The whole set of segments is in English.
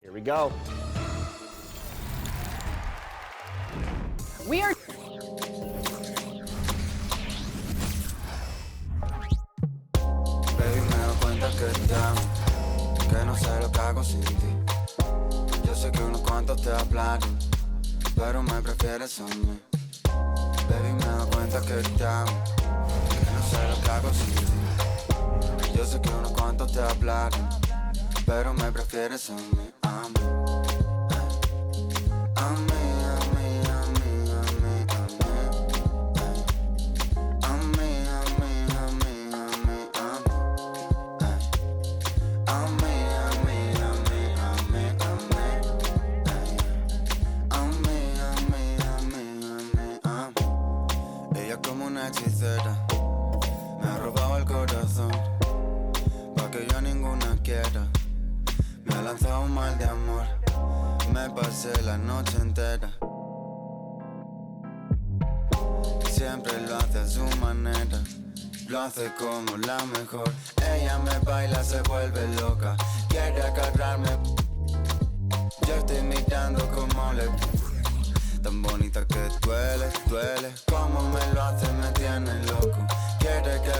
Here we go. We are... Baby, me doy cuenta que te amo, que no sé lo que hago sin ti. Yo sé que unos cuantos te hablaron, pero me prefieres a mí. Baby, me doy cuenta que te amo, que no sé lo que hago sin ti. Yo sé que unos cuantos te hablaron, pero me prefieres a mí. A mí, a mí, a mí, a mí, a mí, a mí. A mí, a mí, a mí, a mí, a mí. A mí, a mí, a mí, a mí, a mí. A mí, a mí, a mí, a mí, a mí. Ella como una hechicera me ha robado el corazón, pa' que yo ninguna quiera. Me ha lanzado un mal de amor, me pasé la noche entera. Siempre lo hace a su manera, lo hace como la mejor. Ella me baila, se vuelve loca, quiere agarrarme. Yo estoy mirando como le... Tan bonita que duele, duele. Como me lo hace, me tiene loco. Quiere que...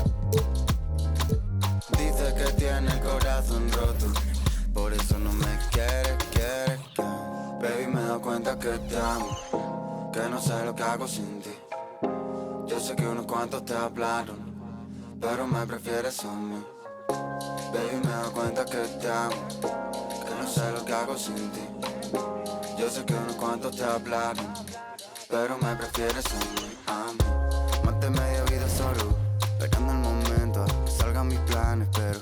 Dice que tiene el corazón roto, por eso no me quiere, quiere, quiere. Baby, me doy cuenta que te amo, que no sé lo que hago sin ti. Yo sé que unos cuantos te hablaron, pero me prefieres a mí. Baby, me doy cuenta que te amo, que no sé lo que hago sin ti. Yo sé que unos cuantos te hablaron, pero me prefieres a mí, a mí. Más de media vida solo, esperando el momento a que salgan mis planes, pero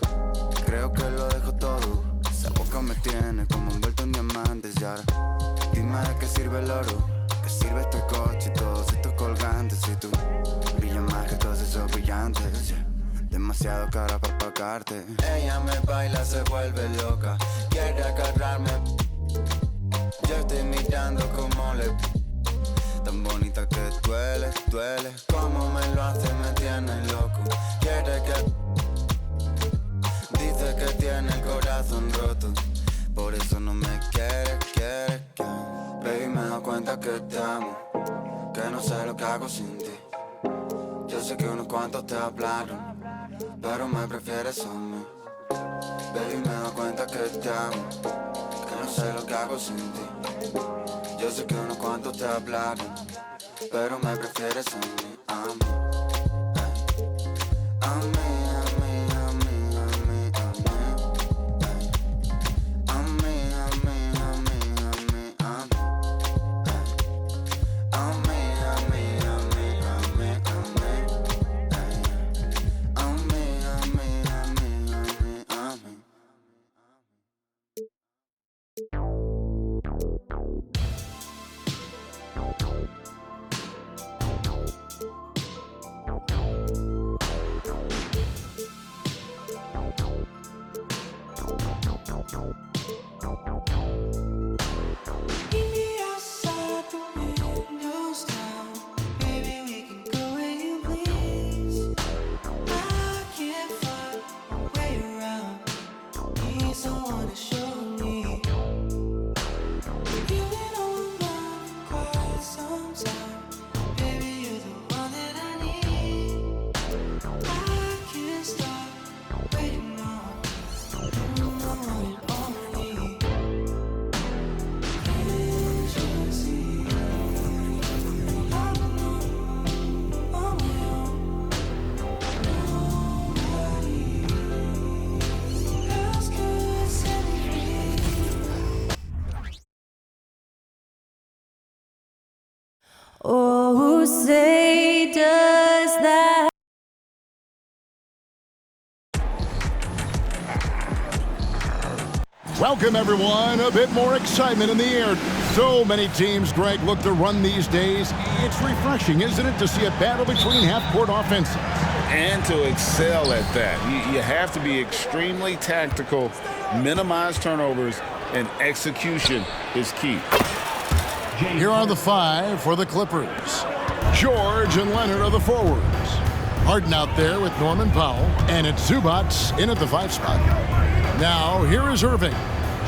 creo que lo dejo todo. Esa boca me tiene como envuelto en diamantes y ahora dime de qué sirve el oro, qué sirve este coche y todos estos colgantes. Si tú brillas más que todos esos brillantes, yeah. Demasiado cara para pagarte. Ella me baila, se vuelve loca, quiere agarrarme. Yo estoy mirando como le... Tan bonita que duele, duele. Como me lo hace, me tiene loco. Quiere que... Dice que tiene el corazón roto, por eso no me quiere, quiere, quiere. Baby, me doy cuenta que te amo, que no sé lo que hago sin ti. Yo sé que unos cuantos te hablaron, pero me prefieres a mí. Baby, me doy cuenta que te amo, que no sé lo que hago sin ti. Yo sé que unos cuantos te hablaron, pero me prefieres a mí, a mí. A mí, a mí, a mí, a mí, a mí. A mí, a mí, a mí, a mí, a mí. A mí, a mí, a mí, a mí, a mí. A mí, a mí, a mí, a mí, a mí. Oh, say does that. Welcome, everyone. A bit more excitement in the air. So many teams, Greg, look to run these days. It's refreshing, isn't it, to see a battle between half-court offenses? And to excel at that. You have to be extremely tactical, minimize turnovers, and execution is key. Here are the five for the Clippers. George and Leonard are the forwards. Harden out there with Norman Powell, and it's Zubats in at the 5 spot. Now, here is Irving.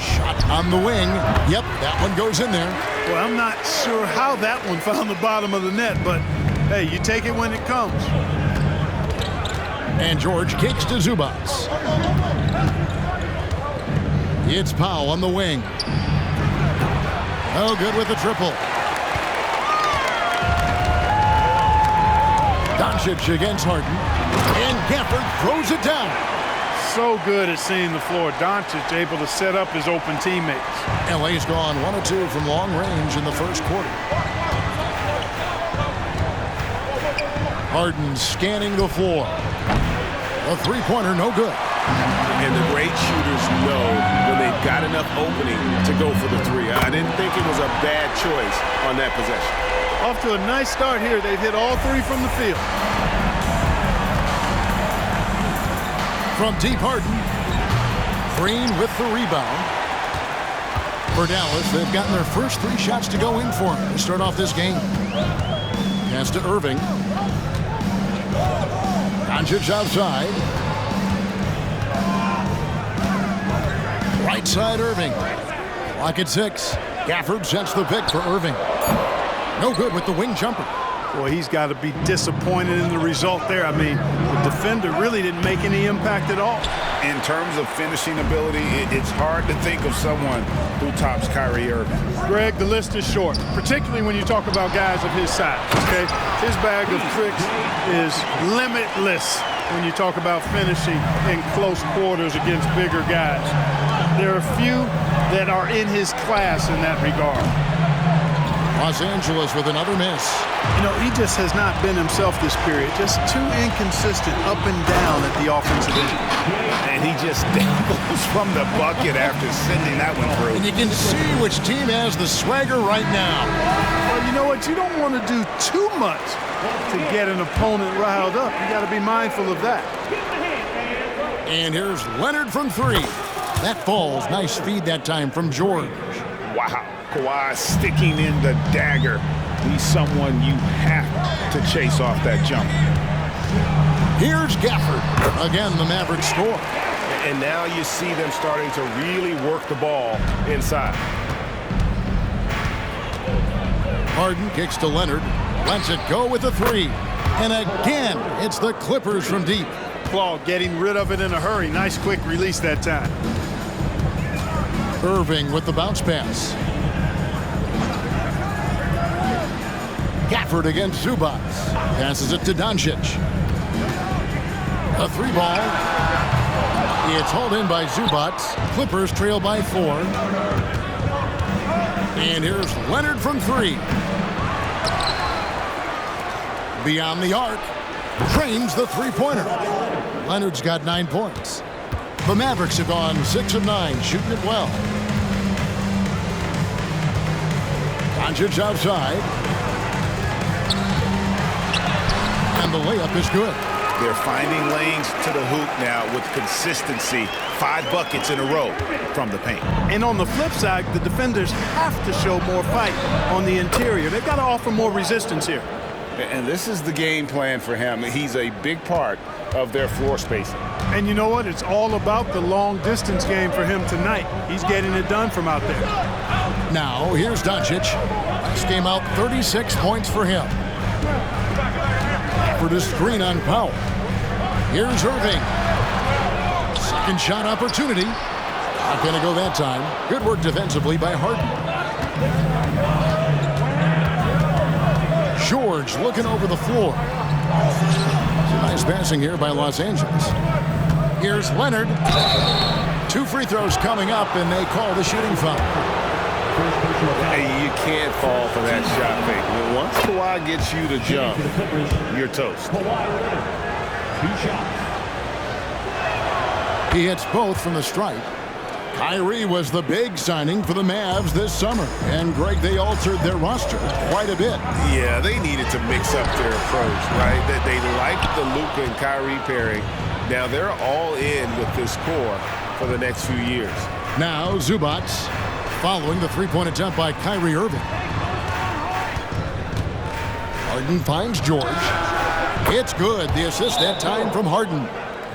Shot on the wing. Yep, that one goes in there. Well, I'm not sure how that one found the bottom of the net, but hey, you take it when it comes. And George kicks to Zubats. It's Powell on the wing. No good with the triple. Doncic against Harden. And Gafford throws it down. So good at seeing the floor. Doncic able to set up his open teammates. LA's gone 1 of 2 from long range in the first quarter. Harden scanning the floor. A three-pointer, no good. And the great shooters know when they've got enough opening to go for the three. I didn't think it was a bad choice on that possession. Off to a nice start here. They've hit all three from the field. From deep, Harden. Green with the rebound. For Dallas, they've gotten their first 3 shots to go in for them to start off this game. Pass to Irving. Doncic outside. Right side, Irving. Clock at 6. Gafford sets the pick for Irving. No good with the wing jumper. Boy, he's got to be disappointed in the result there. I mean, the defender really didn't make any impact at all. In terms of finishing ability, it's hard to think of someone who tops Kyrie Irving. Greg, the list is short, particularly when you talk about guys of his size, okay? His bag of tricks is limitless when you talk about finishing in close quarters against bigger guys. There are few that are in his class in that regard. Los Angeles with another miss. You know, he just has not been himself this period. Just too inconsistent up and down at the offensive end. And he just dabbles from the bucket after sending that one through. And you can see which team has the swagger right now. Well, you know what? You don't want to do too much to get an opponent riled up. You got to be mindful of that. And here's Leonard from 3. That falls. Nice feed that time from George. Wow. Kawhi sticking in the dagger. He's someone you have to chase off that jump. Here's Gafford. Again, the Mavericks score. And now you see them starting to really work the ball inside. Harden kicks to Leonard. Lets it go with a 3. And again, it's the Clippers from deep. Claw getting rid of it in a hurry. Nice quick release that time. Irving with the bounce pass. Gafford against Zubats. Passes it to Doncic. A 3 ball. It's hauled in by Zubats. Clippers trail by 4. And here's Leonard from 3. Beyond the arc. Trains the three-pointer. Leonard's got 9 points. The Mavericks have gone 6 of 9, shooting it well. Doncic outside. And the layup is good. They're finding lanes to the hoop now with consistency. 5 buckets in a row from the paint. And on the flip side, the defenders have to show more fight on the interior. They've got to offer more resistance here. And this is the game plan for him. He's a big part of their floor spacing. And you know what? It's all about the long distance game for him tonight. He's getting it done from out there. Now, here's Doncic. Last game out, 36 points for him. For the screen on Powell. Here's Irving. Second shot opportunity. Not going to go that time. Good work defensively by Harden. George looking over the floor. Nice passing here by Los Angeles. Here's Leonard. 2 free throws coming up, and they call the shooting foul. Hey, you can't fall for that shot fake. Once Kawhi gets you to jump, you're toast. He hits both from the stripe. Kyrie was the big signing for the Mavs this summer. And, Greg, they altered their roster quite a bit. Yeah, they needed to mix up their approach, right? That they liked the Luka and Kyrie pairing. Now they're all in with this core for the next few years. Now Zubats following the three-point attempt by Kyrie Irving. Harden finds George. It's good. The assist that time from Harden.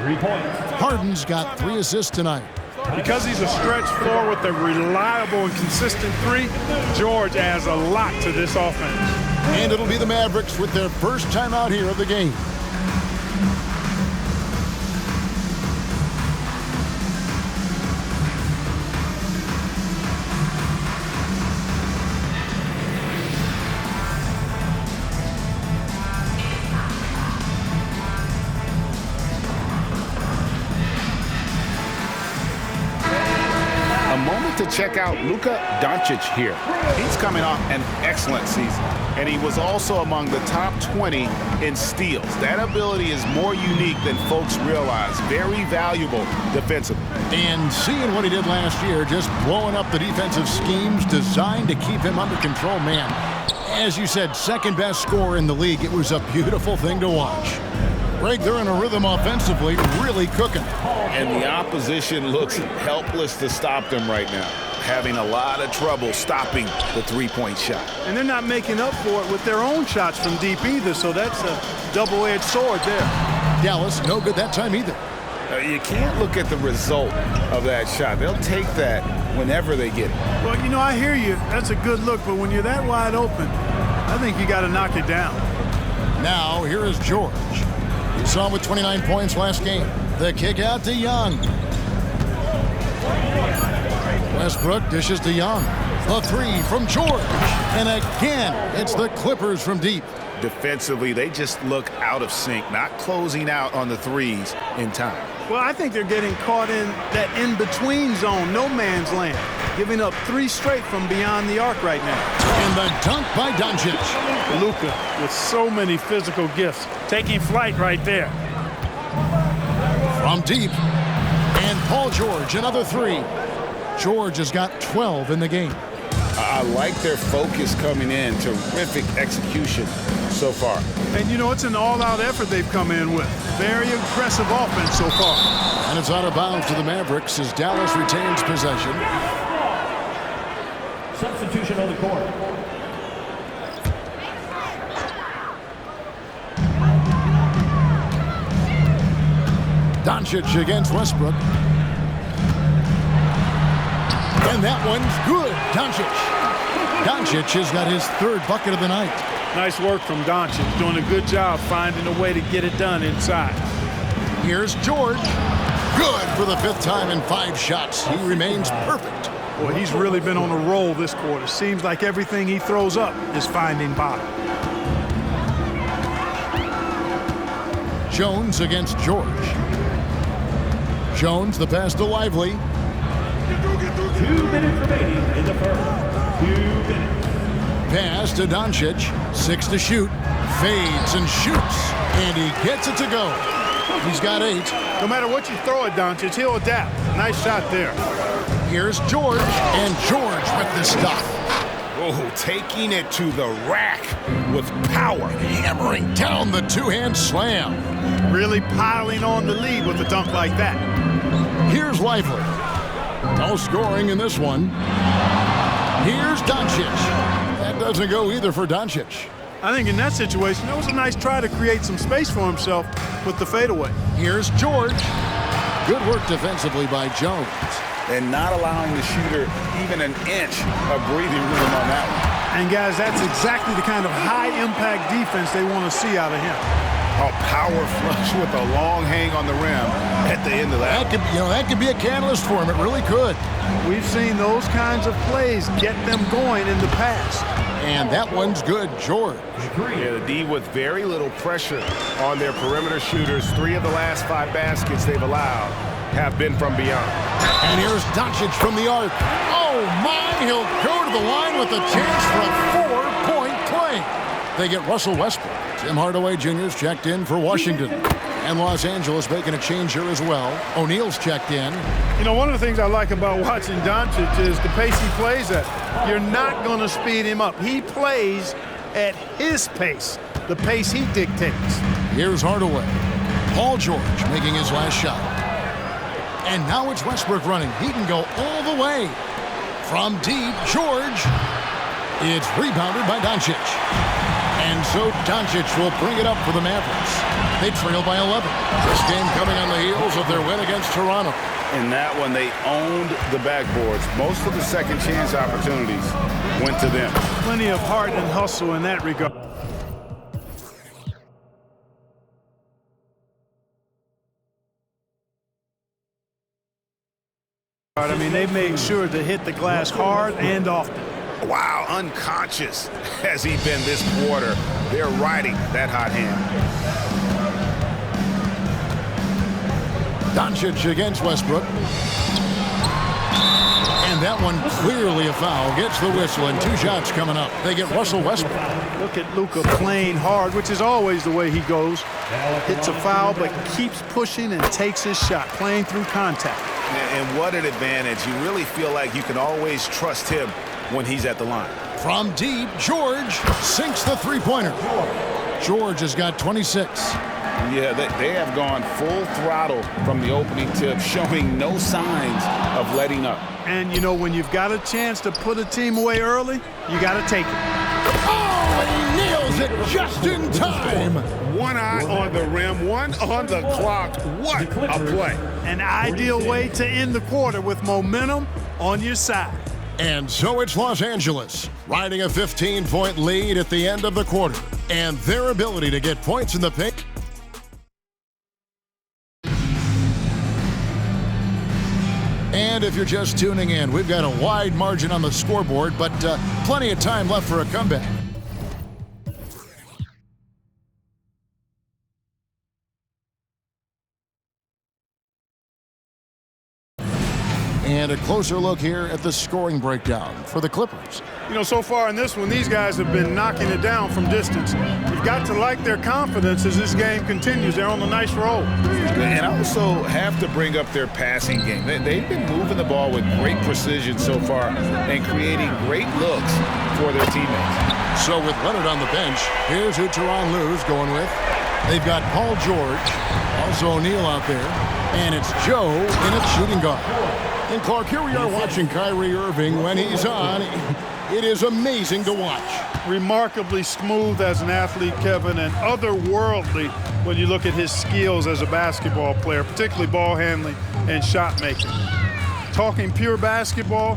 3 points. Harden's got 3 assists tonight. Because he's a stretch floor with a reliable and consistent three, George adds a lot to this offense. And it'll be the Mavericks with their first time out here of the game. To check out Luka Doncic here. He's coming off an excellent season, and he was also among the top 20 in steals. That ability is more unique than folks realize. Very valuable defensively. And seeing what he did last year, just blowing up the defensive schemes designed to keep him under control, man. As you said, second best scorer in the league. It was a beautiful thing to watch. Greg, they're in a rhythm offensively, really cooking. And the opposition looks helpless to stop them right now, having a lot of trouble stopping the three-point shot. And they're not making up for it with their own shots from deep either, so that's a double-edged sword there. Dallas, no good that time either. You can't look at the result of that shot. They'll take that whenever they get it. Well, you know, I hear you. That's a good look, but when you're that wide open, I think you got to knock it down. Now, here is George. You saw him with 29 points last game. The kick out to Young. Westbrook dishes to Young. The three from George. And again, it's the Clippers from deep. Defensively, they just look out of sync, not closing out on the threes in time. Well, I think they're getting caught in that in-between zone, no man's land, giving up three straight from beyond the arc right now. And the dunk by Doncic. Luka with so many physical gifts, taking flight right there. From deep. And Paul George, another three. George has got 12 in the game. I like their focus coming in. Terrific execution so far. And, you know, it's an all-out effort they've come in with. Very aggressive offense so far. And it's out of bounds to the Mavericks as Dallas retains possession. Substitution on the court. Doncic against Westbrook. And that one's good. Doncic has got his third bucket of the night. Nice work from Doncic, doing a good job finding a way to get it done inside. Here's George. Good for the fifth time in 5 shots. He remains perfect. Boy, he's really been on a roll this quarter. Seems like everything he throws up is finding bottom. Jones against George. Jones, the pass to Lively. 2 minutes remaining in the first. 2 minutes. Pass to Doncic. 6 to shoot. Fades and shoots. And he gets it to go. He's got 8. No matter what you throw at Doncic, he'll adapt. Nice shot there. Here's George. And George with the stop. Oh, taking it to the rack with power. Hammering down the two-hand slam. Really piling on the lead with a dunk like that. Here's Lively. No scoring in this one. Here's Doncic. That doesn't go either for Doncic. I think in that situation, that was a nice try to create some space for himself with the fadeaway. Here's George. Good work defensively by Jones. And not allowing the shooter even an inch of breathing room on that one. And guys, that's exactly the kind of high-impact defense they want to see out of him. A power flush with a long hang on the rim at the end of that. That could be a catalyst for him. It really could. We've seen those kinds of plays get them going in the past. And that one's good, George. Yeah, the D with very little pressure on their perimeter shooters. 3 of the last 5 baskets they've allowed have been from beyond. And here's Doncic from the arc. Oh, my! He'll go to the line with a chance for a 4-point play. They get Russell Westbrook. Tim Hardaway Jr.'s checked in for Washington. And Los Angeles making a change here as well. O'Neal's checked in. You know, one of the things I like about watching Doncic is the pace he plays at. You're not going to speed him up. He plays at his pace, the pace he dictates. Here's Hardaway. Paul George making his last shot. And now it's Westbrook running. He can go all the way. From deep, George. It's rebounded by Doncic. And so Doncic will bring it up for the Mavericks. They trail by 11. This game coming on the heels of their win against Toronto. In that one, they owned the backboards. Most of the second chance opportunities went to them. Plenty of heart and hustle in that regard. I mean, they made sure to hit the glass hard and often. Wow, unconscious has he been this quarter. They're riding that hot hand. Doncic against Westbrook. And that one clearly a foul. Gets the whistle, and 2 shots coming up. They get Russell Westbrook. Look at Luka playing hard, which is always the way he goes. Hits a foul, but keeps pushing and takes his shot, playing through contact. And what an advantage. You really feel like you can always trust him when he's at the line. From deep, George sinks the three-pointer. George has got 26. Yeah, they have gone full throttle from the opening tip, showing no signs of letting up. And, you know, when you've got a chance to put a team away early, you got to take it. Oh, and he nails it just in time. One eye on the rim, one on the clock. What a play. An ideal way to end the quarter with momentum on your side. And so it's Los Angeles, riding a 15-point lead at the end of the quarter. And their ability to get points in the paint. And if you're just tuning in, we've got a wide margin on the scoreboard, but plenty of time left for a comeback. And a closer look here at the scoring breakdown for the Clippers. You know, so far in this one, these guys have been knocking it down from distance. You've got to like their confidence as this game continues. They're on a nice roll. And also have to bring up their passing game. They've been moving the ball with great precision so far and creating great looks for their teammates. So with Leonard on the bench, here's who Tyronn Lue's going with. They've got Paul George, also O'Neal out there, and it's Joe in at shooting guard. And Clark, here we are watching Kyrie Irving when he's on. It is amazing to watch. Remarkably smooth as an athlete, Kevin, and otherworldly when you look at his skills as a basketball player, particularly ball handling and shot making. Talking pure basketball,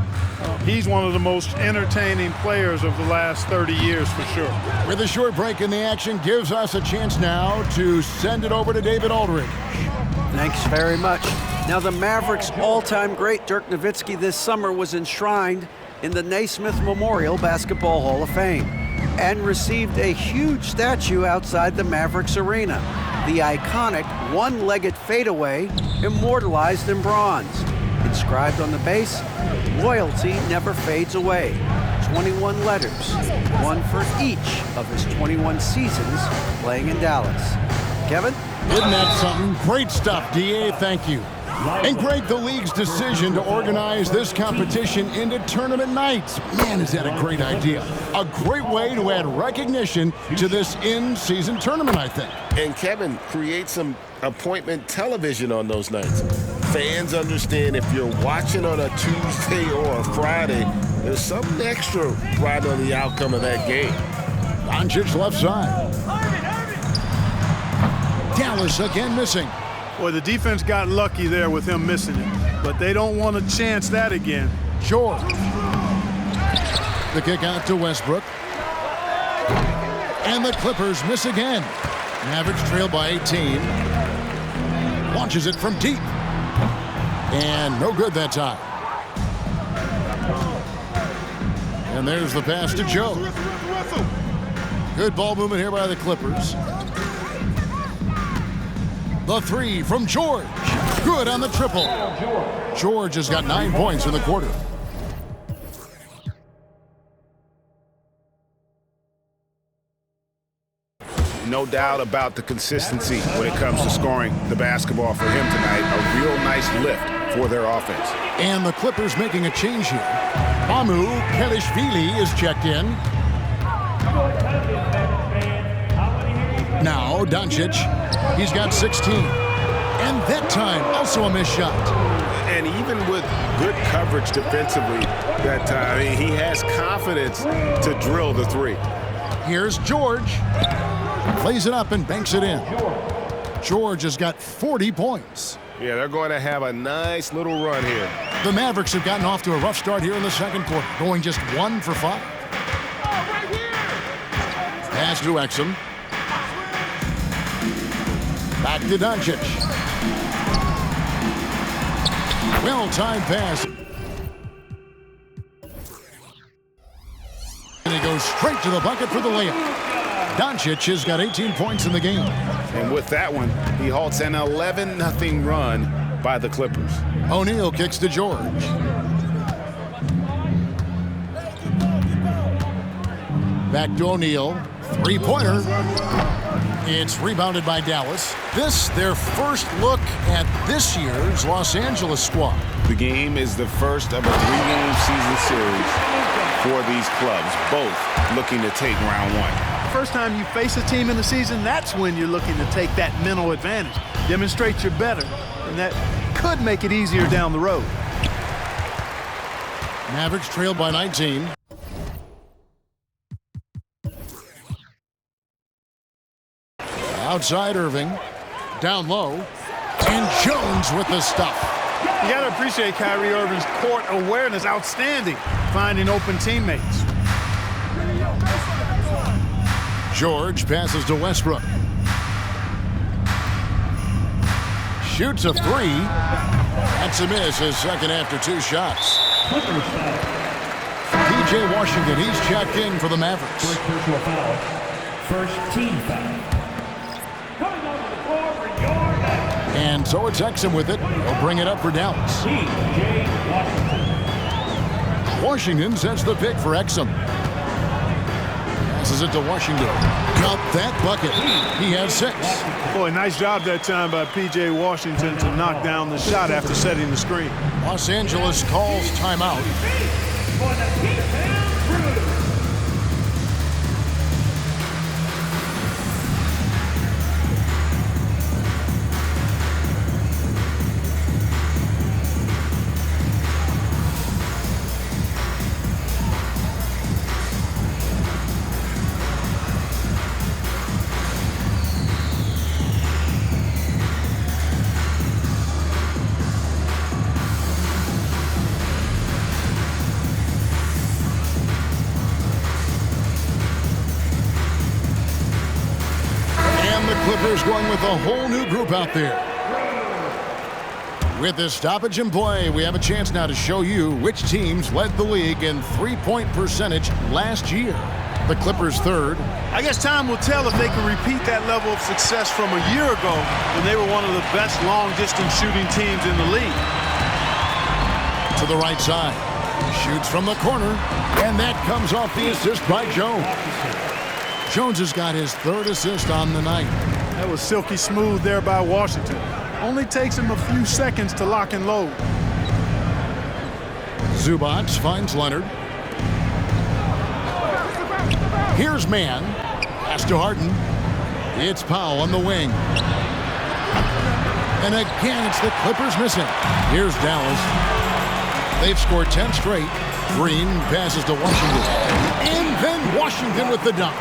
he's one of the most entertaining players of the last 30 years for sure. With a short break in the action, gives us a chance now to send it over to David Aldridge. Thanks very much. Now, the Mavericks' all-time great Dirk Nowitzki this summer was enshrined in the Naismith Memorial Basketball Hall of Fame and received a huge statue outside the Mavericks arena. The iconic one-legged fadeaway immortalized in bronze. Inscribed on the base, loyalty never fades away. 21 letters, one for each of his 21 seasons playing in Dallas. Kevin? Isn't that something? Great stuff, DA. Thank you. And great, the league's decision to organize this competition into tournament nights. Man, is that a great idea. A great way to add recognition to this in-season tournament, I think. And Kevin, create some appointment television on those nights. Fans understand if you're watching on a Tuesday or a Friday, there's something extra right on the outcome of that game. Doncic left side. Dallas again missing. Boy, the defense got lucky there with him missing it, but they don't want to chance that again. George. The kick out to Westbrook. And the Clippers miss again. Mavericks trail by 18. Launches it from deep. And no good that time. And there's the pass to Joe. Good ball movement here by the Clippers. The three from George. Good on the triple. George has got 9 points in the quarter. No doubt about the consistency when it comes to scoring the basketball for him tonight. A real nice lift for their offense. And the Clippers making a change here. Mamu Kelishvili is checked in. Now Doncic, he's got 16. And that time, also a missed shot. And even with good coverage defensively that time, he has confidence to drill the three. Here's George. Plays it up and banks it in. George has got 40 points. Yeah, they're going to have a nice little run here. The Mavericks have gotten off to a rough start here in the second quarter, going just 1 for 5. Pass to Exum. Back to Doncic. Well-timed pass. And he goes straight to the bucket for the layup. Doncic has got 18 points in the game. And with that one, he halts an 11-0 run by the Clippers. O'Neal kicks to George. Back to O'Neal. Three-pointer. It's rebounded by Dallas. This, their first look at this year's Los Angeles squad. The game is the first of a 3-game season series for these clubs, both looking to take round 1. First time you face a team in the season, that's when you're looking to take that mental advantage. Demonstrate you're better, and that could make it easier down the road. Mavericks trailed by 19. Outside Irving. Down low. And Jones with the stuff. You got to appreciate Kyrie Irving's court awareness. Outstanding. Finding open teammates. George passes to Westbrook. Shoots a 3. That's a miss, his second after 2 shots. P.J. Washington, he's checked in for the Mavericks. First personal foul. First team foul. Coming onto the floor for your man. And so it's Exum with it. He'll bring it up for Dallas. P.J. Washington. Washington sets the pick for Exum. Passes it to Washington. Got that bucket. He has 6. Boy, nice job that time by P.J. Washington to knock down the shot after setting the screen. Los Angeles calls timeout. For the P-Town Crew. Clippers going with a whole new group out there. With this stoppage in play, we have a chance now to show you which teams led the league in three-point percentage last year. The Clippers third. I guess time will tell if they can repeat that level of success from a year ago when they were one of the best long-distance shooting teams in the league. To the right side. Shoots from the corner, and that comes off the assist by Jones. Jones has got his third assist on the night. That was silky smooth there by Washington. Only takes him a few seconds to lock and load. Zubac finds Leonard. Here's Mann. Pass to Harden. It's Powell on the wing. And again, it's the Clippers missing. Here's Dallas. They've scored 10 straight. Green passes to Washington. And then Washington with the dunk.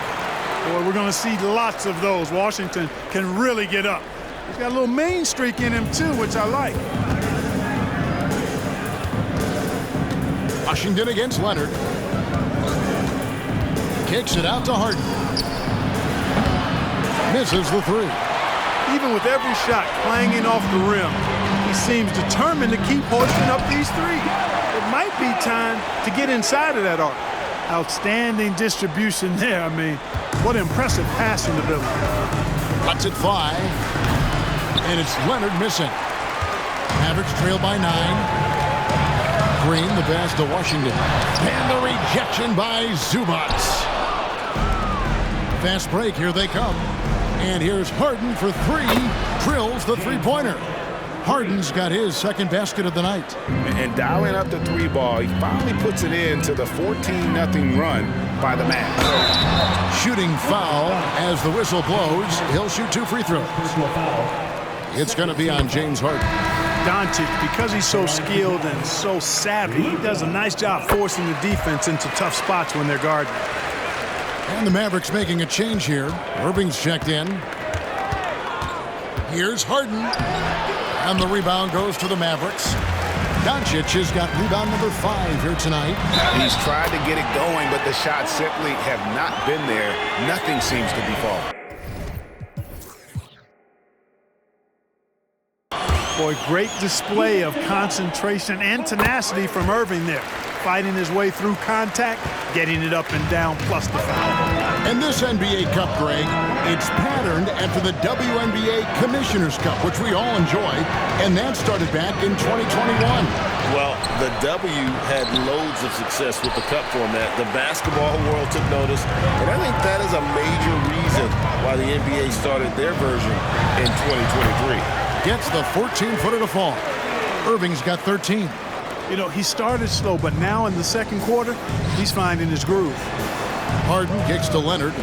Boy, we're going to see lots of those. Washington can really get up. He's got a little main streak in him, too, which I like. Washington against Leonard. Kicks it out to Harden. Misses the 3. Even with every shot clanging off the rim, he seems determined to keep hoisting up these threes. It might be time to get inside of that arc. Outstanding distribution there. I mean, what impressive passing ability. Cuts it 5. And it's Leonard missing. Mavericks trail by 9. Green, the pass to Washington. And the rejection by Zubac. Fast break, here they come. And here's Harden for 3. Drills the three-pointer. Harden's got his second basket of the night. And dialing up the 3 ball, he finally puts it into the 14-0 run by the Mavs. Shooting foul as the whistle blows. He'll shoot 2 free throws. It's going to be on James Harden. Doncic, because he's so skilled and so savvy, he does a nice job forcing the defense into tough spots when they're guarding. And the Mavericks making a change here. Irving's checked in. Here's Harden. And the rebound goes to the Mavericks. Doncic has got rebound number 5 here tonight. He's tried to get it going, but the shots simply have not been there. Nothing seems to be falling. Boy, great display of concentration and tenacity from Irving there. Fighting his way through contact, getting it up and down, plus the foul. And this NBA Cup, Greg, it's patterned after the WNBA Commissioner's Cup, which we all enjoy, and that started back in 2021. Well, the W had loads of success with the cup format. The basketball world took notice, and I think that is a major reason why the NBA started their version in 2023. Gets the 14-footer to fall. Irving's got 13. You know, he started slow, but now in the second quarter, he's finding his groove. Harden kicks to Leonard.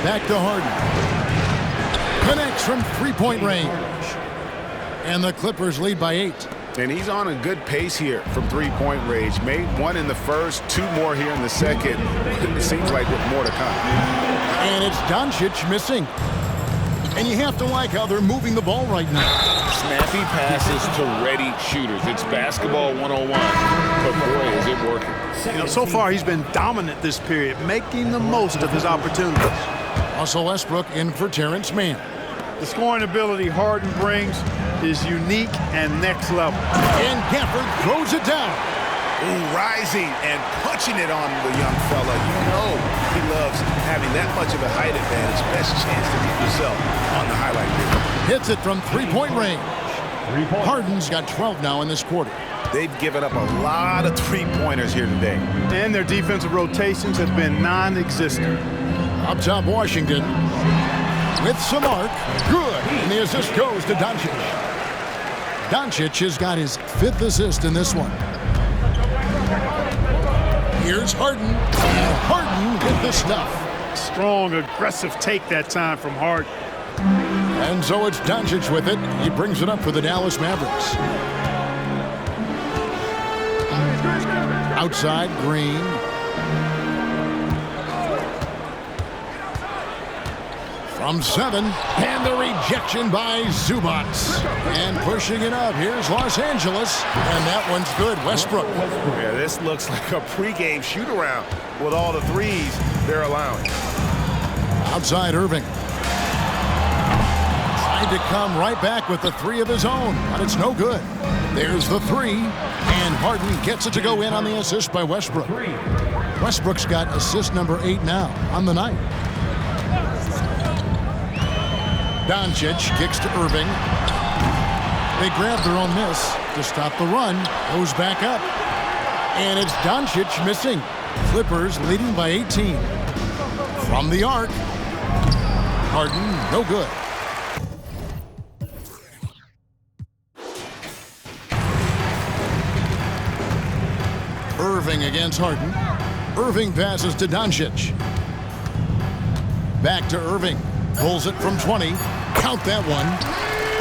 Back to Harden. Connects from three-point range. And the Clippers lead by 8. And he's on a good pace here from three-point range. Made one in the first, 2 more here in the second. It seems like with more to come. And it's Doncic missing. And you have to like how they're moving the ball right now. Snappy passes to ready shooters. It's basketball 101, but boy, is it working. You know, so far he's been dominant this period, making the most of his opportunities. Russell Westbrook in for Terrence Mann. The scoring ability Harden brings is unique and next level. And Gafford throws it down. Ooh, rising and punching it on the young fella. You know he loves having that much of a height advantage. Best chance to get yourself on the highlight reel. Hits it from three-point range. Harden's got 12 now in this quarter. They've given up a lot of three-pointers here today. And their defensive rotations have been non-existent. Up top, Washington. With some arc. Good. And the assist goes to Doncic. Doncic has got his 5th assist in this one. Here's Harden. And Harden with the stuff. Strong, aggressive take that time from Harden. And so it's Doncic with it. He brings it up for the Dallas Mavericks. Outside, Green. From 7, and the rejection by Zubac. And pushing it up, here's Los Angeles, and that one's good, Westbrook. Yeah, this looks like a pregame shoot-around with all the threes they're allowing. Outside, Irving. Tried to come right back with the 3 of his own, but it's no good. There's the 3, and Harden gets it to go in on the assist by Westbrook. Westbrook's got assist number 8 now on the night. Doncic kicks to Irving. They grab their own miss to stop the run. Goes back up. And it's Doncic missing. Clippers leading by 18. From the arc. Harden, no good. Irving against Harden. Irving passes to Doncic. Back to Irving. Pulls it from 20. Count that one.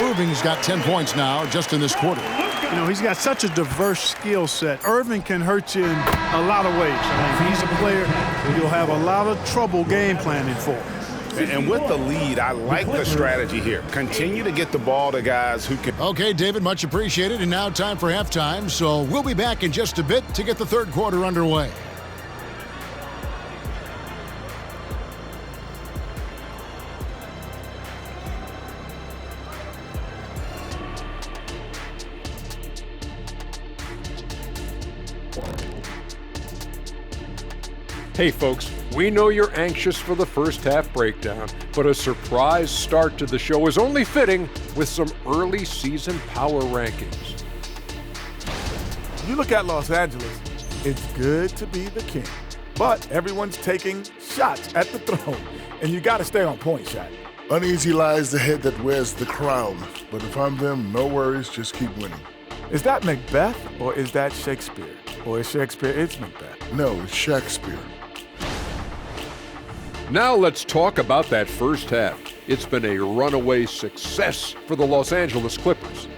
Irving's got 10 points now just in this quarter. You know, he's got such a diverse skill set. Irving can hurt you in a lot of ways. I mean, he's a player you'll have a lot of trouble game planning for. And with the lead, I like the strategy here. Continue to get the ball to guys who can. Okay, David, much appreciated. And now time for halftime. So we'll be back in just a bit to get the third quarter underway. Hey folks, we know you're anxious for the first half breakdown, but a surprise start to the show is only fitting with some early season power rankings. You look at Los Angeles, it's good to be the king, but everyone's taking shots at the throne, and you got to stay on point, Shaq. Uneasy lies the head that wears the crown, but if I'm them, no worries, just keep winning. Is that Macbeth, or is that Shakespeare? Or is Shakespeare, it's Macbeth? No, it's Shakespeare. Now let's talk about that first half. It's been a runaway success for the Los Angeles Clippers.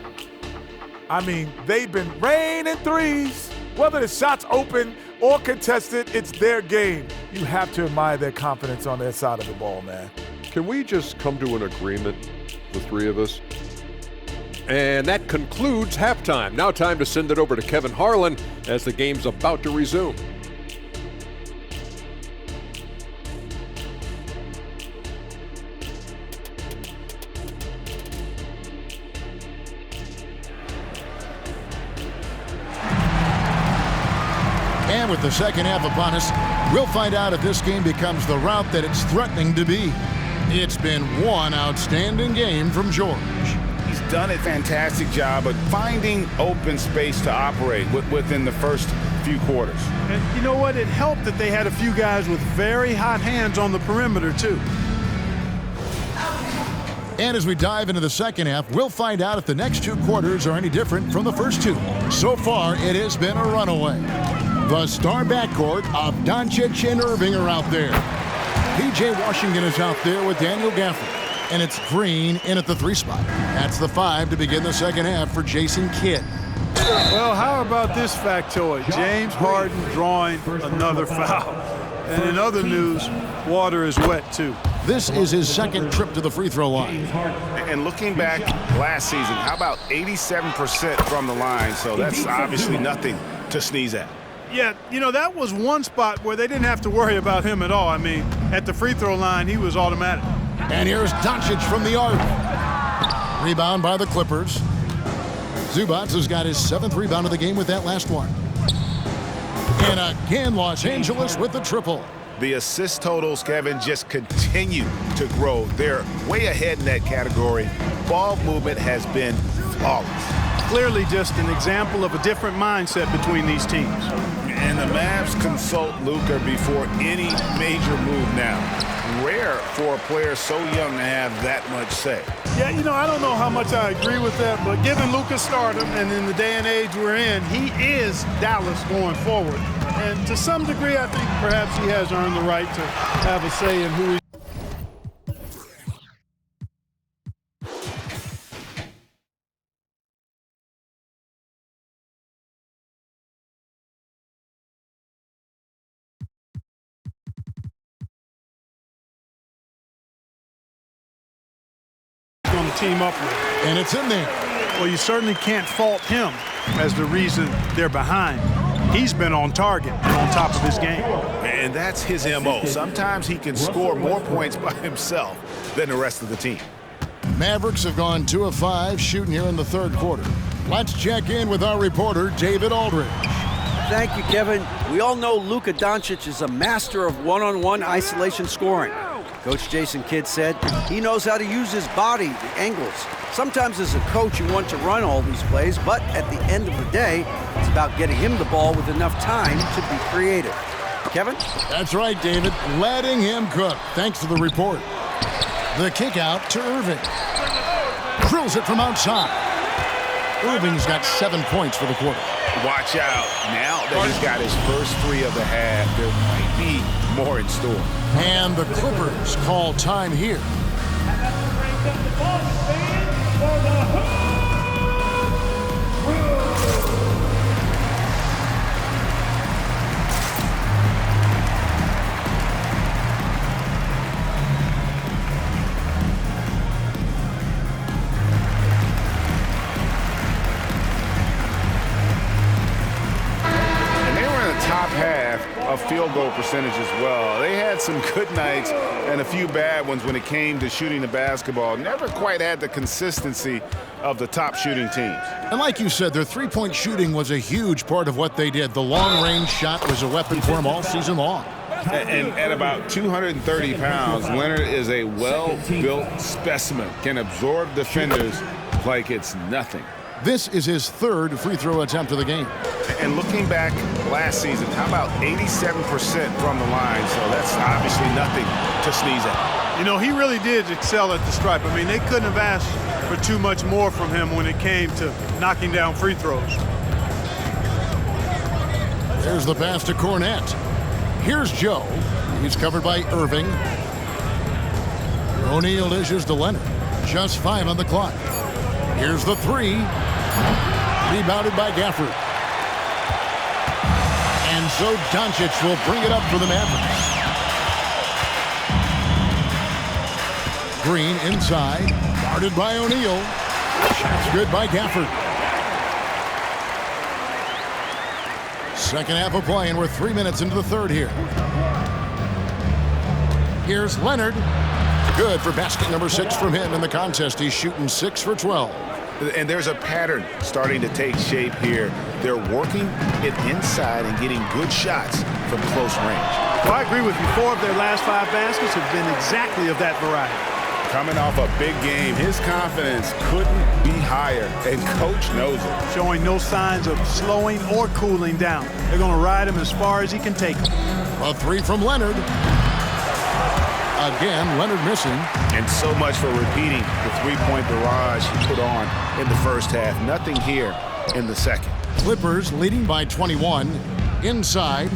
I mean, they've been raining threes. Whether the shot's open or contested, it's their game. You have to admire their confidence on their side of the ball, man. Can we just come to an agreement, the three of us? And that concludes halftime. Now time to send it over to Kevin Harlan as the game's about to resume. And with the second half upon us, we'll find out if this game becomes the route that it's threatening to be. It's been one outstanding game from George. He's done a fantastic job of finding open space to operate within the first few quarters. And you know what? It helped that they had a few guys with very hot hands on the perimeter, too. And as we dive into the second half, we'll find out if the next two quarters are any different from the first two. So far, it has been a runaway. The star backcourt of Doncic and Irving are out there. P.J. Washington is out there with Daniel Gafford. And it's Green in at the 3 spot. That's the 5 to begin the second half for Jason Kidd. Well, how about this factoid? James Harden drawing another foul. And in other news, water is wet, too. This is his second trip to the free throw line. And looking back last season, how about 87% from the line? So that's obviously nothing to sneeze at. Yeah, you know, that was one spot where they didn't have to worry about him at all. I mean, at the free throw line, he was automatic. And here's Doncic from the arc. Rebound by the Clippers. Zubac has got his 7th rebound of the game with that last one. And again, Los Angeles with the triple. The assist totals, Kevin, just continue to grow. They're way ahead in that category. Ball movement has been flawless. Clearly just an example of a different mindset between these teams. And the Mavs consult Luka before any major move now. Rare for a player so young to have that much say. Yeah, you know, I don't know how much I agree with that, but given Luka's stardom and in the day and age we're in, he is Dallas going forward. And to some degree, I think perhaps he has earned the right to have a say in who he going to team up with. And it's in there. Well, you certainly can't fault him as the reason they're behind. He's been on target and on top of his game. And that's his MO. Sometimes he can score more points by himself than the rest of the team. Mavericks have gone 2 of 5 shooting here in the third quarter. Let's check in with our reporter, David Aldridge. Thank you, Kevin. We all know Luka Doncic is a master of one-on-one isolation scoring. Coach Jason Kidd said he knows how to use his body, the angles. Sometimes as a coach you want to run all these plays, but at the end of the day, it's about getting him the ball with enough time to be creative. Kevin? That's right, David. Letting him cook. Thanks for the report. The kick out to Irving. Drills it from outside. Irving's got 7 points for the quarter. Watch out. Now that he's got his first 3 of the half, there might be more in store. And the Clippers call time here. Half of field goal percentage as well. They had some good nights and a few bad ones when it came to shooting the basketball. Never quite had the consistency of the top shooting teams. And like you said, their three-point shooting was a huge part of what they did. The long-range shot was a weapon for them all season long. And at about 230 pounds, Leonard is a well-built specimen, can absorb defenders like it's nothing. This is his 3rd free throw attempt of the game. And looking back last season, how about 87% from the line? So that's obviously nothing to sneeze at. You know, he really did excel at the stripe. I mean, they couldn't have asked for too much more from him when it came to knocking down free throws. There's the pass to Cornette. Here's Joe. He's covered by Irving. O'Neal dishes to Leonard. Just 5 on the clock. Here's the 3. Rebounded by Gafford. And so Doncic will bring it up for the Mavericks. Green inside. Guarded by O'Neal. Shot's good by Gafford. Second half of play, and we're 3 minutes into the third here. Here's Leonard. Good for basket number 6 from him in the contest. He's shooting 6 for 12. And there's a pattern starting to take shape here. They're working it inside and getting good shots from close range. Well, I agree with you. 4 of their last 5 baskets have been exactly of that variety. Coming off a big game, his confidence couldn't be higher, and coach knows it. Showing no signs of slowing or cooling down. They're going to ride him as far as he can take him. A 3 from Leonard. Again, Leonard missing. And so much for repeating the three-point barrage he put on in the first half. Nothing here in the second. Clippers leading by 21. Inside.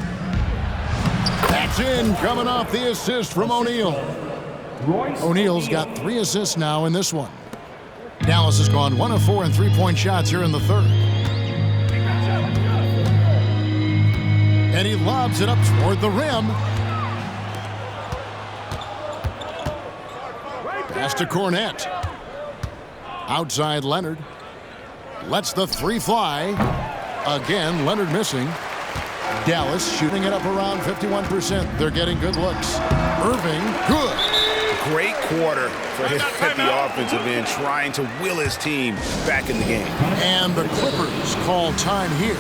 That's in, coming off the assist from O'Neal. O'Neal's got 3 assists now in this one. Dallas has gone 1 of 4 in three-point shots here in the third. And he lobs it up toward the rim. Pass to Cornette. Outside Leonard. Lets the 3 fly. Again, Leonard missing. Dallas shooting it up around 51%. They're getting good looks. Irving, good. Great quarter for him at the offensive end, trying to will his team back in the game. And the Clippers call time here.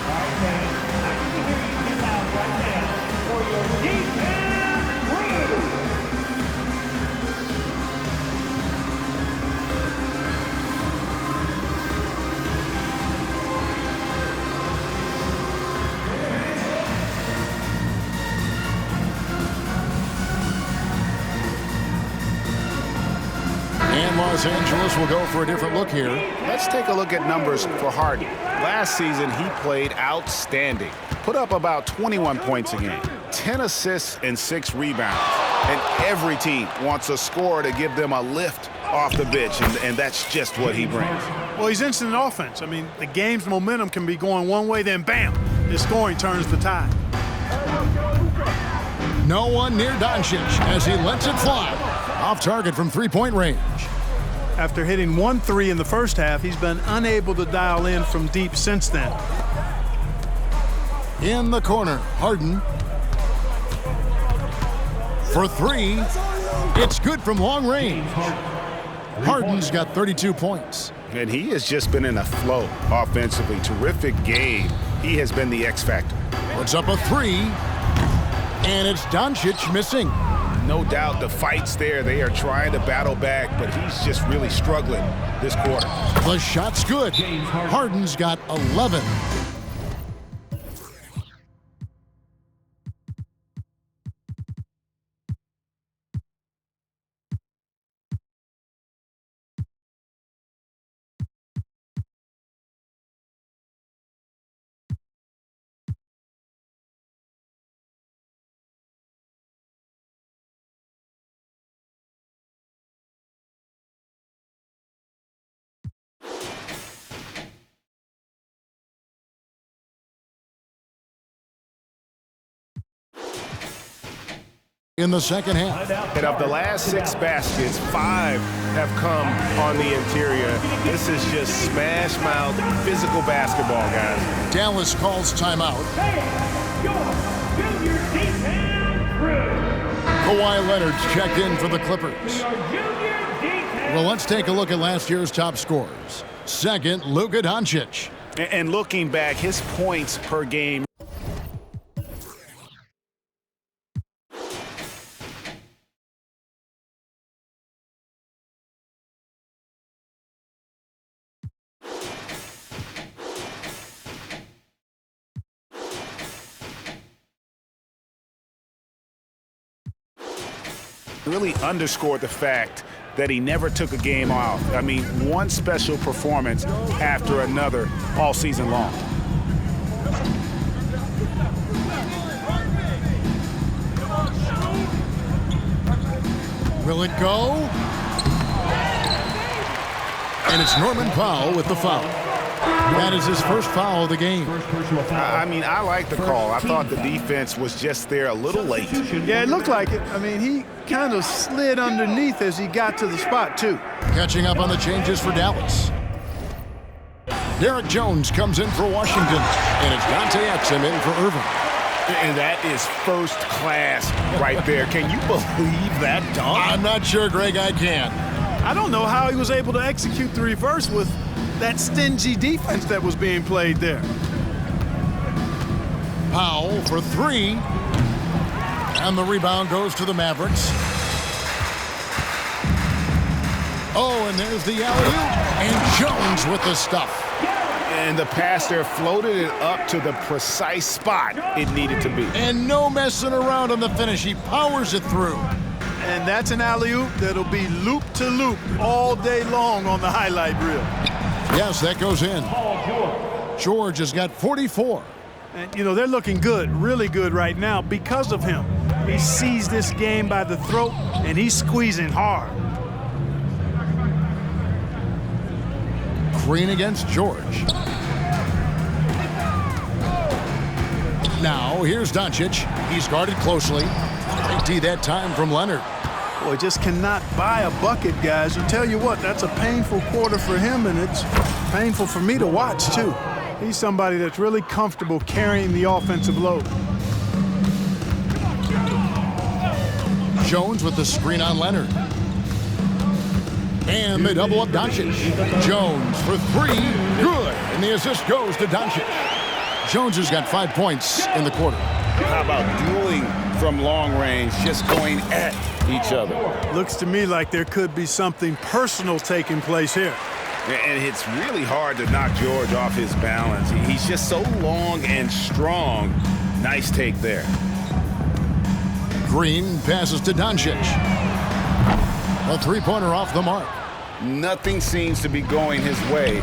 Los Angeles will go for a different look here. Let's take a look at numbers for Harden. Last season, he played outstanding. Put up about 21 points a game, 10 assists and 6 rebounds. And every team wants a scorer to give them a lift off the bench, and that's just what he brings. Well, he's instant offense. I mean, the game's momentum can be going one way, then bam, his scoring turns the tide. No one near Doncic as he lets it fly. Off target from three-point range. After hitting 1 3 in the first half, he's been unable to dial in from deep since then. In the corner, Harden. For 3, it's good from long range. Harden's got 32 points. And he has just been in a flow offensively. Terrific game. He has been the X factor. Puts up a 3, and it's Doncic missing. No doubt the fight's there. They are trying to battle back, but he's just really struggling this quarter. The shot's good. Harden's got 11. In the second half. And of the last 6 baskets, 5 have come on the interior. This is just smash mouth physical basketball, guys. Dallas calls timeout. Kawhi Leonard's checked in for the Clippers. Well, let's take a look at last year's top scorers. Second, Luka Doncic. And looking back, his points per game. Really underscored the fact that he never took a game off. I mean, one special performance after another all season long. Will it go? And it's Norman Powell with the foul. That is his first foul of the game. I mean, I like the call. I thought the defense was just there a little late. Yeah, it looked like it. I mean, he kind of slid underneath as he got to the spot, too. Catching up on the changes for Dallas. Derek Jones comes in for Washington, and it's Dante Exum in for Irving. And that is first class right there. Can you believe that dunk? I'm not sure, Greg, I can. I don't know how he was able to execute the reverse with that stingy defense that was being played there. Powell for three. And the rebound goes to the Mavericks. Oh, and there's the alley-oop. And Jones with the stuff. And the pass there floated it up to the precise spot it needed to be. And no messing around on the finish. He powers it through. And that's an alley-oop that'll be loop to loop all day long on the highlight reel. Yes, that goes in. George has got 44. And, you know, they're looking good, really good right now because of him. He sees this game by the throat, and he's squeezing hard. Green against George. Now, here's Doncic. He's guarded closely. Great D that time from Leonard. Boy, just cannot buy a bucket, guys. I tell you what, that's a painful quarter for him, and it's painful for me to watch, too. He's somebody that's really comfortable carrying the offensive load. Jones with the screen on Leonard. And they double up Doncic. Jones for three. Good. And the assist goes to Doncic. Jones has got 5 points in the quarter. How about dueling from long range, just going at each other? Looks to me like there could be something personal taking place here. And it's really hard to knock George off his balance. He's just so long and strong. Nice take there. Green passes to Doncic. A three-pointer off the mark. Nothing seems to be going his way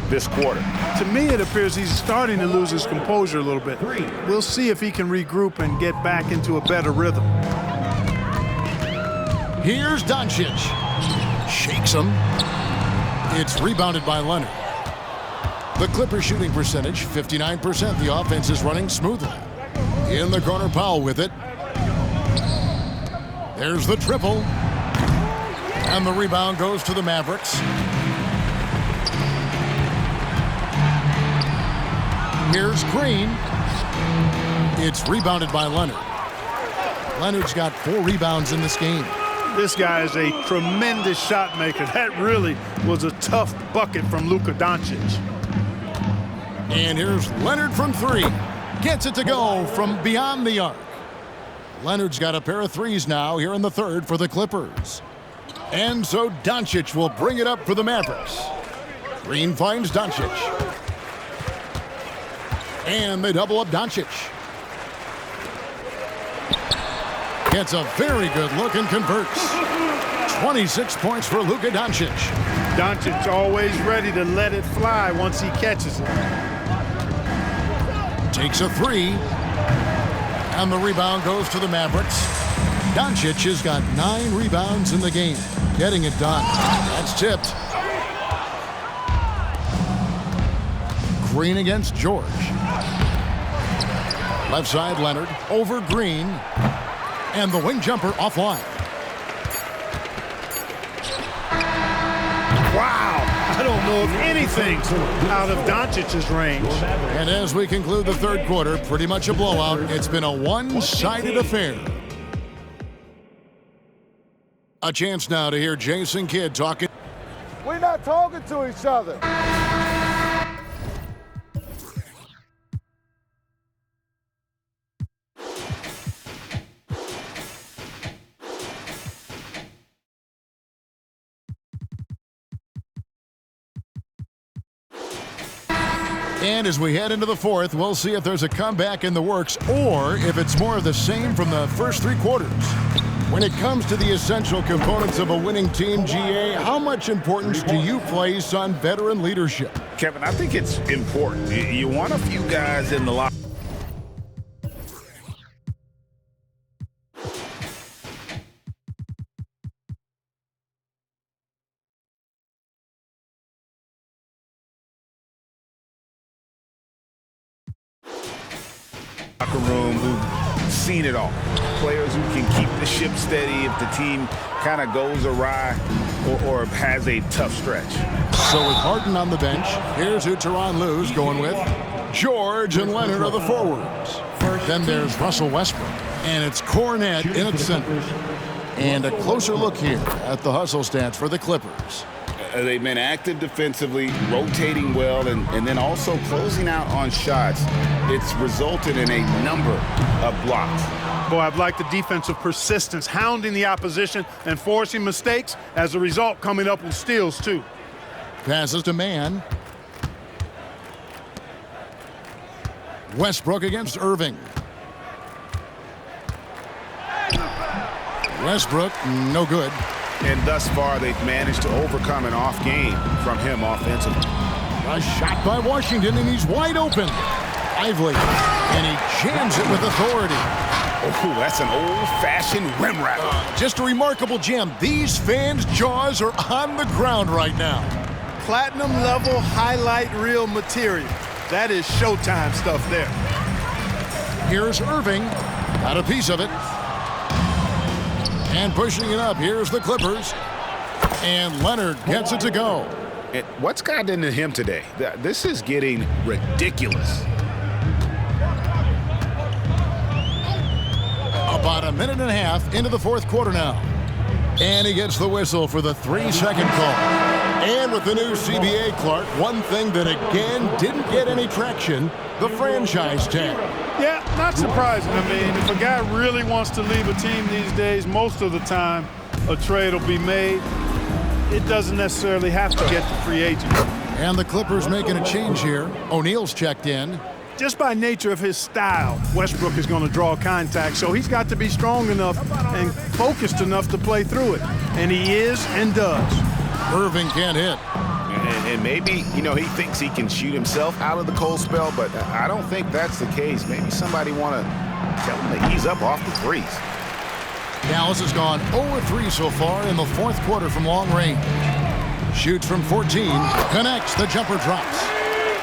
this quarter. To me, it appears he's starting to lose his composure a little bit. We'll see if he can regroup and get back into a better rhythm. Here's Doncic. Shakes him. It's rebounded by Leonard. The Clippers shooting percentage, 59%. The offense is running smoothly. In the corner, Powell with it. There's the triple. And the rebound goes to the Mavericks. Here's Green. It's rebounded by Leonard. Leonard's got 4 rebounds in this game. This guy is a tremendous shot maker. That really was a tough bucket from Luka Doncic. And here's Leonard from 3. Gets it to go from beyond the arc. Leonard's got a pair of threes now here in the third for the Clippers. And so Doncic will bring it up for the Mavericks. Green finds Doncic. And they double up Doncic. Gets a very good look and converts. 26 points for Luka Doncic. Doncic always ready to let it fly once he catches it. Takes a 3. And the rebound goes to the Mavericks. Doncic has got 9 rebounds in the game. Getting it done. That's tipped. Green against George. Left side, Leonard. Over Green. And the wing jumper offline. Wow. I don't know if anything's out of Doncic's range. And as we conclude the third quarter, pretty much a blowout. It's been a one-sided affair. A chance now to hear Jason Kidd talking. We're not talking to each other. And as we head into the fourth, we'll see if there's a comeback in the works or if it's more of the same from the first 3 quarters. When it comes to the essential components of a winning team, GA, how much importance do you place on veteran leadership? Kevin, I think it's important. You want a few guys in the locker room who seen it all. Players who can keep the ship steady if the team kind of goes awry or has a tough stretch. So with Harden on the bench, here's who Tyronn Lue's going with. George and Leonard are the forwards. Then there's Russell Westbrook, and it's Cornette in at center. And a closer look here at the hustle stats for the Clippers. They've been active defensively, rotating well, and then also closing out on shots. It's resulted in a number of blocks. Boy, I've liked the defensive persistence, hounding the opposition and forcing mistakes. As a result, coming up with steals, too. Passes to Mann. Westbrook against Irving. Westbrook, no good. And thus far, they've managed to overcome an off game from him offensively. A shot by Washington, and he's wide open. Lively, and he jams it with authority. Oh, that's an old-fashioned rim wrap. Just a remarkable jam. These fans' jaws are on the ground right now. Platinum-level highlight reel material. That is Showtime stuff there. Here's Irving. Got a piece of it. And pushing it up, here's the Clippers. And Leonard gets it to go. What's gotten into him today? This is getting ridiculous. About a minute and a half into the fourth quarter now. And he gets the whistle for the 3-second call. And with the new CBA, Clark, one thing that again didn't get any traction, the franchise tag. Yeah, not surprising. I mean, if a guy really wants to leave a team these days, most of the time a trade will be made. It doesn't necessarily have to get to free agency. And the Clippers making a change here. O'Neal's checked in. Just by nature of his style, Westbrook is going to draw contact, so he's got to be strong enough and focused enough to play through it. And he is and does. Irving can't hit. And maybe, you know, he thinks he can shoot himself out of the cold spell, but I don't think that's the case. Maybe somebody want to tell him to ease up off the threes. Dallas has gone 0-3 so far in the fourth quarter from long range. Shoots from 14, connects, the jumper drops.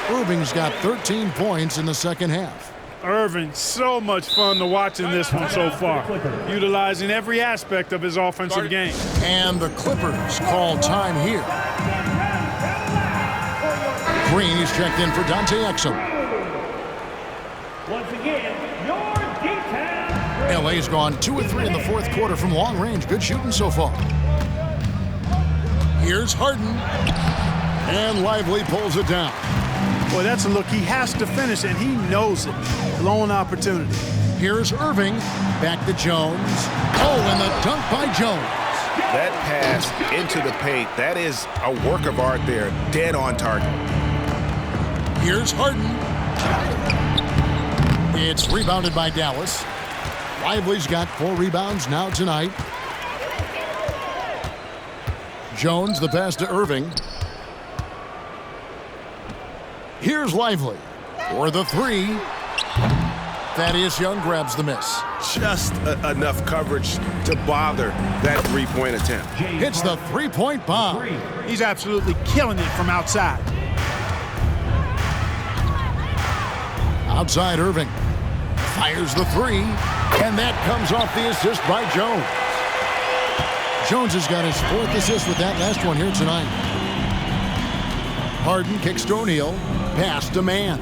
Irving's got 13 points in the second half. Irving, so much fun to watch in this one so far, utilizing every aspect of his offensive game. And the Clippers call time here. Green is checked in for Dante Exum. Once again, your D-Town. LA's gone 2-3 in the fourth quarter from long range. Good shooting so far. Here's Harden. And Lively pulls it down. Boy, that's a look he has to finish, and he knows it. Lone opportunity. Here's Irving. Back to Jones. Oh, and the dunk by Jones. That pass into the paint, that is a work of art there. Dead on target. Here's Harden. It's rebounded by Dallas. Lively's got 4 rebounds now tonight. Jones, the pass to Irving. Here's Lively for the 3. Thaddeus Young grabs the miss. Just enough coverage to bother that three-point attempt. Hits the three-point bomb. He's absolutely killing it from outside. Outside Irving. Fires the 3. And that comes off the assist by Jones. Jones has got his 4th assist with that last one here tonight. Harden kicks to O'Neal. Pass to Mann.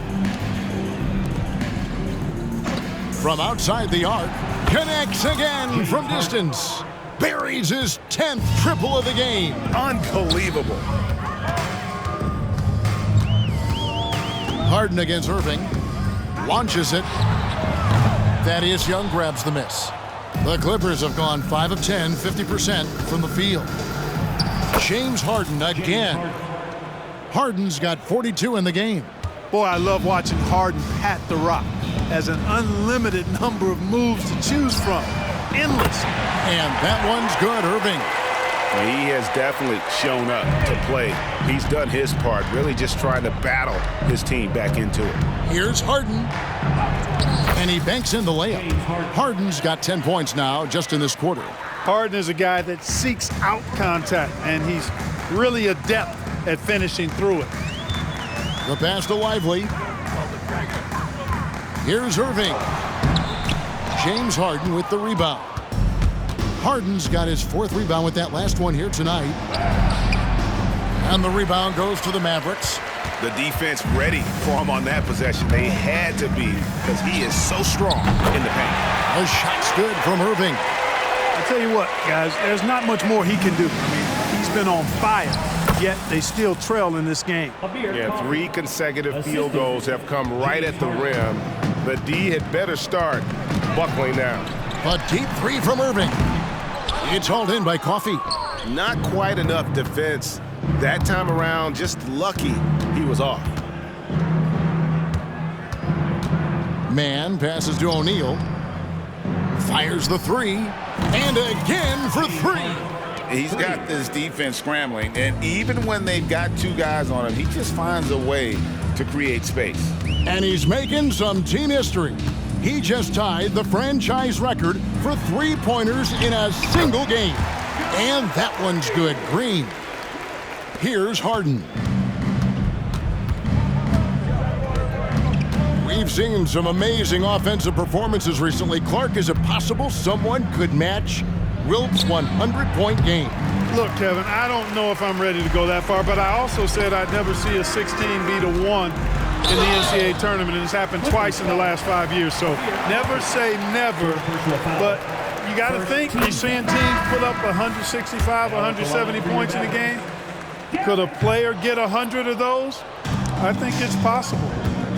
From outside the arc. Connects again from distance. Buries his 10th triple of the game. Unbelievable. Harden against Irving. Launches it. Thaddeus Young grabs the miss. The Clippers have gone 5 of 10, 50% from the field. James Harden again. Harden's got 42 in the game. Boy, I love watching Harden pat the rock. Has an unlimited number of moves to choose from. Endless. And that one's good, Irving. He has definitely shown up to play. He's done his part, really just trying to battle his team back into it. Here's Harden. And he banks in the layup. Harden's got 10 points now just in this quarter. Harden is a guy that seeks out contact, and he's really adept at finishing through it. The pass to Lively. Here's Irving. James Harden with the rebound. Harden's got his 4th rebound with that last one here tonight. And the rebound goes to the Mavericks. The defense ready for him on that possession. They had to be, because he is so strong in the paint. A shot's good from Irving. I tell you what, guys, there's not much more he can do. I mean, he's been on fire, yet they still trail in this game. Yeah, 3 consecutive field goals have come right at the rim. The D had better start buckling down. A deep 3 from Irving. It's hauled in by Coffey. Not quite enough defense. That time around, just lucky he was off. Man passes to O'Neal. Fires the 3. And again for 3. He's got this defense scrambling, and even when they've got 2 guys on him, he just finds a way to create space. And he's making some team history. He just tied the franchise record for 3-pointers in a single game. And that one's good. Green. Here's Harden. We've seen some amazing offensive performances recently. Clark, is it possible someone could match Wilt's 100-point game? Look, Kevin, I don't know if I'm ready to go that far, but I also said I'd never see a 16 beat a 1 in the NCAA tournament, and it's happened twice in the last 5 years. So never say never, but you got to think, you're seeing teams put up 165, 170 points in a game. Could a player get 100 of those? I think it's possible.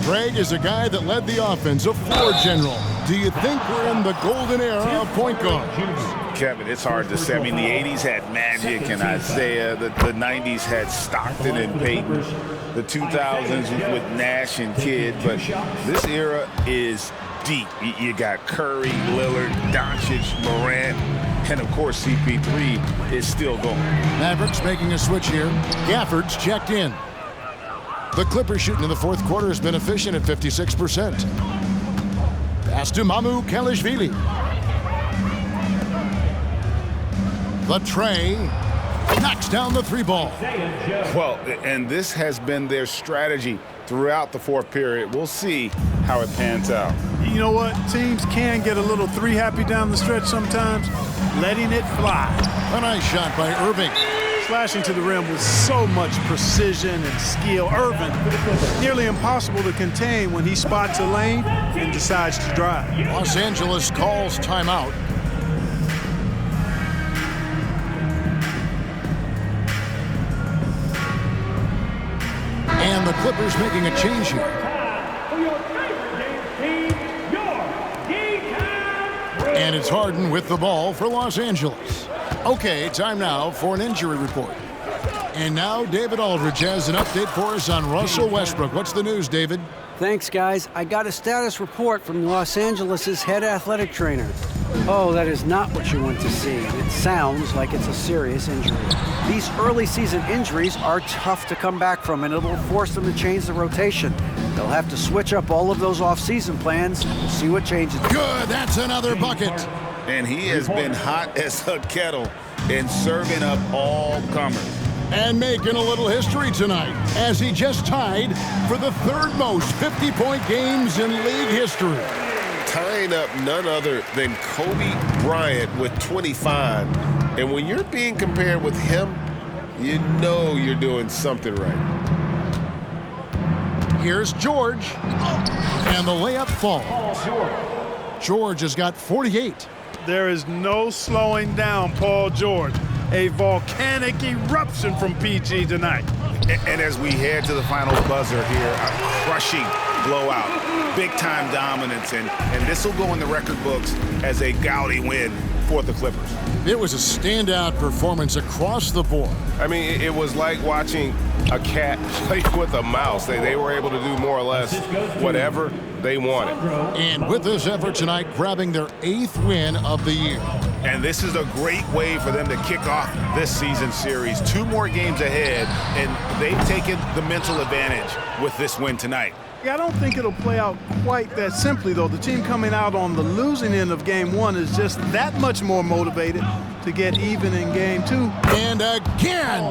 Greg is a guy that led the offense, a floor general. Do you think we're in the golden era of point guards? Kevin, it's hard to say. I mean, the 80s had Magic and Isaiah. The 90s had Stockton and Payton. The 2000s with Nash and Kidd. But this era is deep. You got Curry, Lillard, Doncic, Morant, and of course CP3 is still going. Mavericks making a switch here. Gafford's checked in. The Clippers shooting in the 4th quarter has been efficient at 56%. Pass to Mamu Kalishvili. The tray knocks down the 3-ball. Well, and this has been their strategy throughout the 4th period. We'll see how it pans out. You know what? Teams can get a little 3-happy down the stretch sometimes, letting it fly. A nice shot by Irving. Slashing to the rim with so much precision and skill. Irving, nearly impossible to contain when he spots a lane and decides to drive. Los Angeles calls timeout. And the Clippers making a change here. And it's Harden with the ball for Los Angeles. Okay, time now for an injury report. And now David Aldridge has an update for us on Russell Westbrook. What's the news, David? Thanks, guys. I got a status report from Los Angeles' head athletic trainer. Oh, that is not what you want to see. It sounds like it's a serious injury. These early season injuries are tough to come back from, and it'll force them to change the rotation. They'll have to switch up all of those off-season plans. We'll see what changes. Good, that's another bucket. And he has been hot as a kettle and serving up all comers. And making a little history tonight, as he just tied for the 3rd most 50-point games in league history. Tying up none other than Kobe Bryant with 25. And when you're being compared with him, you know you're doing something right. Here's George. And the layup falls. George has got 48. There is no slowing down Paul George. A volcanic eruption from PG tonight. And as we head to the final buzzer here, a crushing blowout, big-time dominance, and this will go in the record books as a gaudy win for the Clippers. It was a standout performance across the board. I mean, it was like watching a cat play with a mouse. They were able to do more or less whatever they wanted. And with this effort tonight, grabbing their 8th win of the year. And this is a great way for them to kick off this season series. 2 more games ahead, and they've taken the mental advantage with this win tonight. I don't think it'll play out quite that simply, though. The team coming out on the losing end of Game 1 is just that much more motivated to get even in Game 2. And again!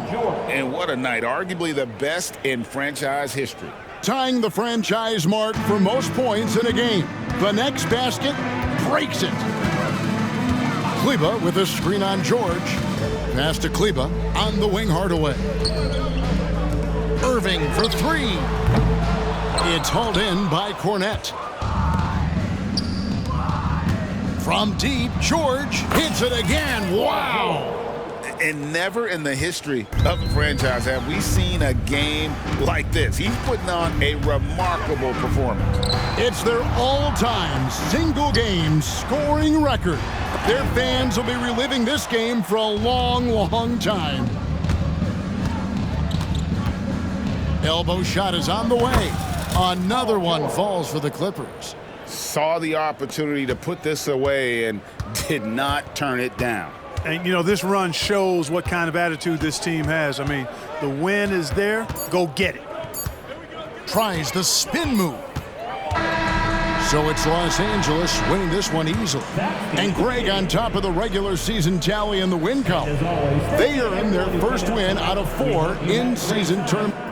And what a night. Arguably the best in franchise history. Tying the franchise mark for most points in a game. The next basket breaks it. Kleba with a screen on George. Pass to Kleba on the wing, Hardaway. Irving for three. It's hauled in by Cornette. From deep, George hits it again. Wow! And never in the history of the franchise have we seen a game like this. He's putting on a remarkable performance. It's their all-time single-game scoring record. Their fans will be reliving this game for a long, long time. Elbow shot is on the way. Another one falls for the Clippers. Saw the opportunity to put this away and did not turn it down. And, you know, this run shows what kind of attitude this team has. I mean, the win is there. Go get it. Tries the spin move. So it's Los Angeles winning this one easily. And Greg on top of the regular season tally in the win column. They earn their first win out of 4 in-season tournament.